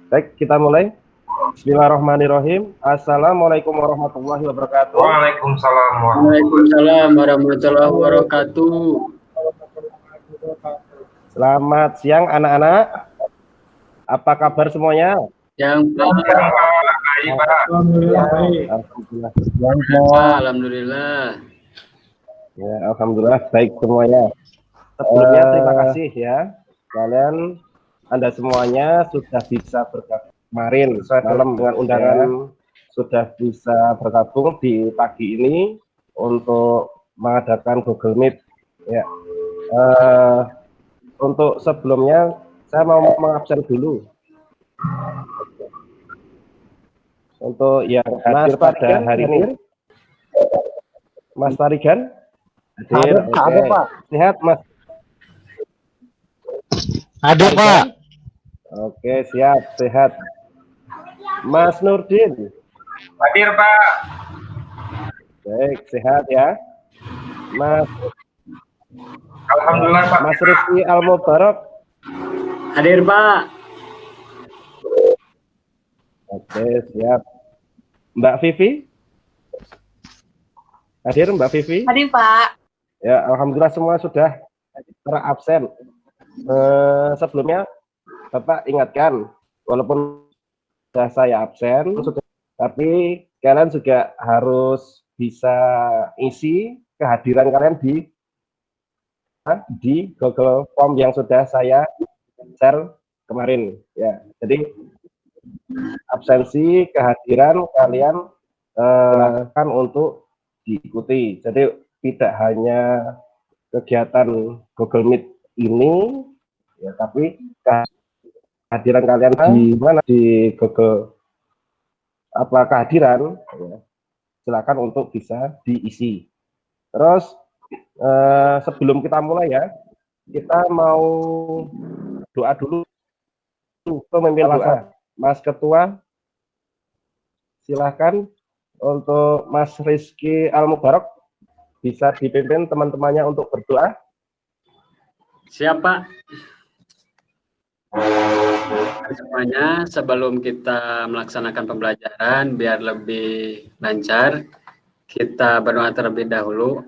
Baik, kita mulai. Bismillahirrahmanirrahim. Assalamualaikum warahmatullahi wabarakatuh. Waalaikumsalam warahmatullahi wabarakatuh. Selamat siang anak-anak. Apa kabar semuanya? Yang Alhamdulillah. Alhamdulillah. Ya, alhamdulillah baik semuanya. Sebelumnya terima kasih ya. Anda semuanya sudah bisa bergabung kemarin malam dengan undangan sudah bisa bergabung di pagi ini untuk mengadakan Google Meet ya. Untuk sebelumnya saya mau mengabsen dulu untuk yang hadir pada hari ini. Mas Tarigan hadir. Ada Pak. Sehat Mas? Ada Pak. Oke, siap, sehat. Mas Nurdin hadir Pak. Baik, sehat ya. Mas Alhamdulillah Pak. Mas Rizky Al-Mubarak Hadir Pak. oke, siap. Mbak Vivi hadir. Mbak Vivi hadir Pak. Ya, alhamdulillah semua sudah terabsen. Sebelumnya Bapak ingatkan, walaupun sudah saya absen, tapi kalian juga harus bisa isi kehadiran kalian di Google Form yang sudah saya share kemarin ya. Jadi absensi kehadiran kalian silakan untuk diikuti. Jadi tidak hanya kegiatan Google Meet ini ya, tapi kehadiran kalian di mana di Google kehadiran ya, silakan untuk bisa diisi. Terus sebelum kita mulai ya, kita mau doa dulu untuk memimpin doa. Mas Ketua silahkan untuk Mas Rizky Al-Mubarak bisa dipimpin teman-temannya untuk berdoa. Siapa? Semuanya, sebelum kita melaksanakan pembelajaran biar lebih lancar, kita berdoa terlebih dahulu.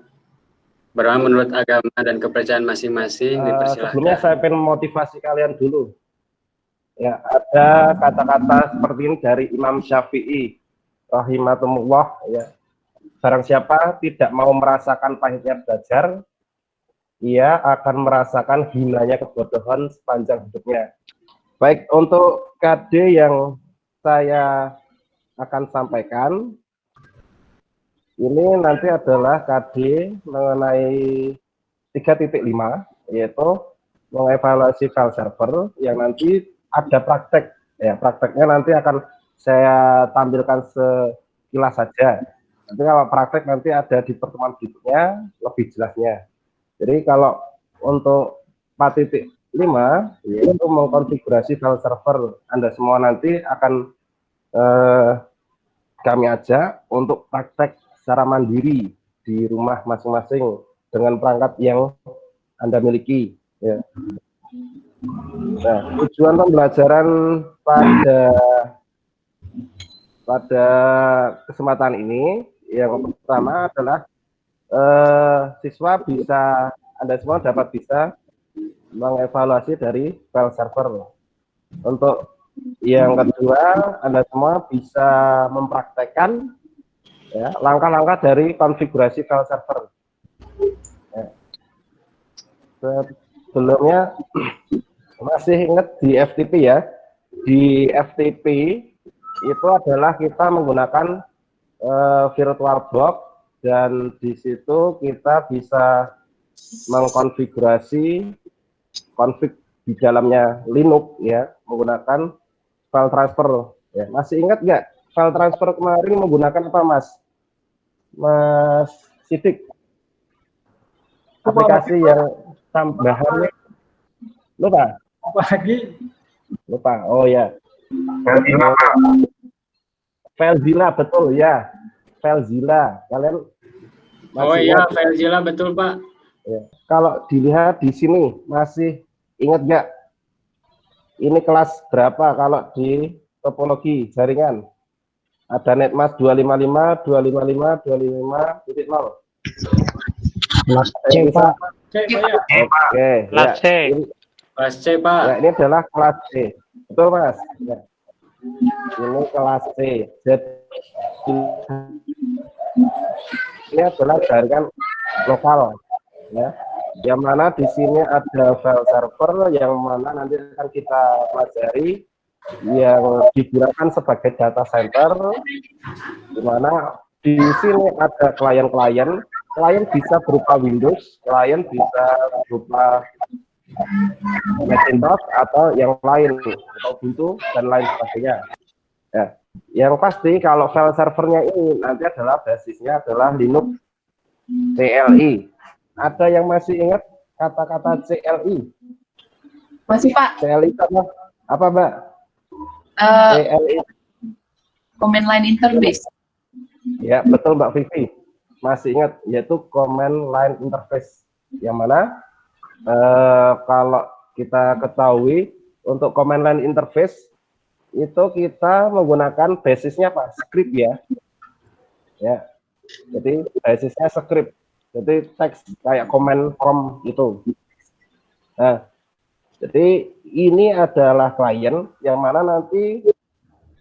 Berdoa menurut agama dan kepercayaan masing-masing, dipersilahkan. Sebelumnya saya ingin motivasi kalian dulu. Ya, ada kata-kata seperti ini dari Imam Syafi'i rahimahullah ya. Barang siapa tidak mau merasakan pahitnya belajar, ia akan merasakan hinanya kebodohan sepanjang hidupnya. Baik, untuk KD yang saya akan sampaikan ini nanti adalah KD mengenai 3.5, yaitu mengevaluasi file server yang nanti ada praktek ya. Prakteknya nanti akan saya tampilkan sekilas saja. Nanti kalau praktek nanti ada di pertemuan berikutnya lebih jelasnya. Jadi kalau untuk 4.5 yaitu mengkonfigurasi file server, Anda semua nanti akan kami ajak untuk praktek secara mandiri di rumah masing-masing dengan perangkat yang Anda miliki ya. Nah, tujuan pembelajaran pada kesempatan ini yang pertama adalah siswa bisa, Anda semua dapat bisa mengevaluasi dari file server. Untuk yang kedua, Anda semua bisa mempraktekkan ya, langkah-langkah dari konfigurasi file server. Ya. Sebelumnya masih ingat di FTP ya? Di FTP itu adalah kita menggunakan VirtualBox dan di situ kita bisa mengkonfigurasi config di dalamnya Linux ya, menggunakan file transfer ya. Masih ingat nggak file transfer kemarin menggunakan apa Mas Sidik? Aplikasi yang tambahannya lupa? Lupa. Oh ya, FileZilla, betul ya, FileZilla. Kalian oh iya, FileZilla betul Pak ya. Kalau dilihat di sini masih ingat nggak Ini kelas berapa kalau di topologi jaringan? Ada netmask 255, 255, 255.0. Kelas C, Pak. Oke, Kelas C. Kelas C, Pak. Ya, ini adalah kelas C. Betul, Mas? Ya. Ini kelas C. Jadi ini adalah jaringan lokal, ya. Yang mana di sini ada file server yang mana nanti akan kita pelajari yang digunakan sebagai data center, di mana di sini ada klien-klien. Klien bisa berupa Windows, klien bisa berupa Macintosh atau yang lain, atau Ubuntu dan lain sebagainya. Ya, yang pasti kalau file servernya ini nanti adalah basisnya adalah Linux CLI. Ada yang masih ingat kata-kata CLI? Masih, Pak. CLI itu apa, Mbak? CLI. Command Line Interface. Ya, betul, Mbak Vivi. Masih ingat, yaitu Command Line Interface. Yang mana kalau kita ketahui untuk Command Line Interface itu kita menggunakan basisnya apa? Script ya. Ya. Jadi basisnya script. Jadi teks kayak command prompt gitu. Nah, jadi ini adalah klien yang mana nanti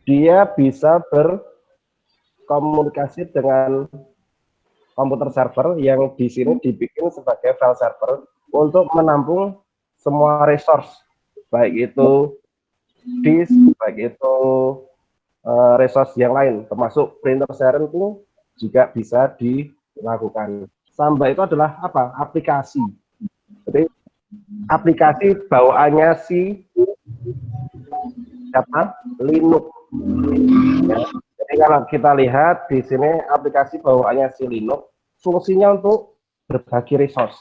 dia bisa berkomunikasi dengan komputer server yang di sini dibikin sebagai file server untuk menampung semua resource, baik itu disk, baik itu resource yang lain, termasuk printer sharing itu juga bisa dilakukan. Samba itu adalah apa? Aplikasi. Jadi aplikasi bawaannya si apa? Linux. Ya. Jadi kalau kita lihat di sini aplikasi bawaannya si Linux, fungsinya untuk berbagi resource.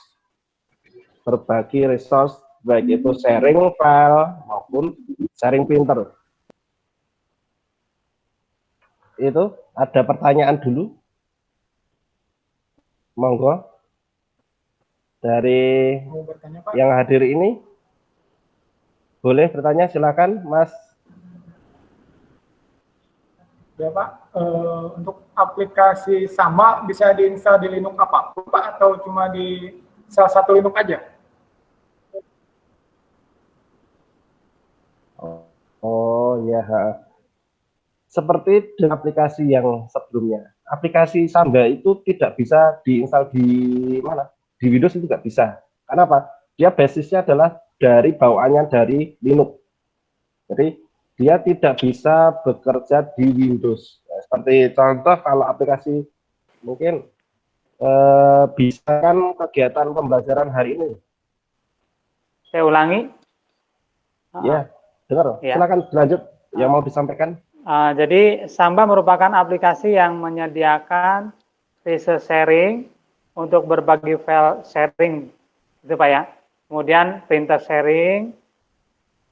Berbagi resource baik itu sharing file maupun sharing printer. Itu ada pertanyaan dulu. Monggo. Dari yang hadir ini boleh bertanya, silakan Mas. Ya Pak, untuk aplikasi sama bisa diinstal di Linux apa Pak, atau cuma di salah satu Linux aja? Oh ya, seperti dengan aplikasi yang sebelumnya. Aplikasi Samba itu tidak bisa diinstal di mana? Di Windows itu tidak bisa. Kenapa? Dia basisnya adalah dari bawaannya dari Linux. Jadi dia tidak bisa bekerja di Windows. Seperti contoh kalau aplikasi mungkin bisa kan kegiatan pembelajaran hari ini. Saya ulangi. Ya, dengar. Ya. Silakan lanjut yang mau disampaikan. Jadi Samba merupakan aplikasi yang menyediakan resource sharing untuk berbagi file sharing, itu Pak ya. Kemudian printer sharing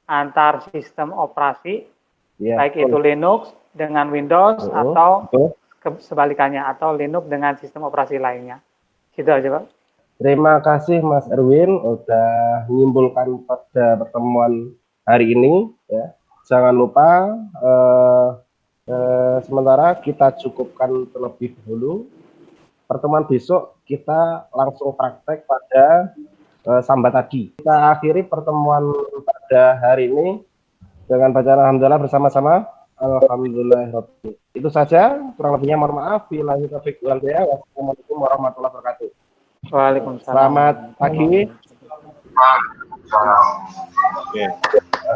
antar sistem operasi, Ya, baik itu Linux dengan Windows atau sebalikannya, atau Linux dengan sistem operasi lainnya. Gitu aja Pak. Terima kasih Mas Erwin udah menyimpulkan pada pertemuan hari ini. Ya. Jangan lupa sementara kita cukupkan terlebih dahulu. Pertemuan besok kita langsung praktek pada Samba tadi. Kita akhiri pertemuan pada hari ini dengan bacaan alhamdulillah bersama-sama. Alhamdulillah. Itu saja, kurang lebihnya mohon maaf. Wassalamualaikum warahmatullahi wabarakatuh. Waalaikumsalam. Selamat pagi. Oke.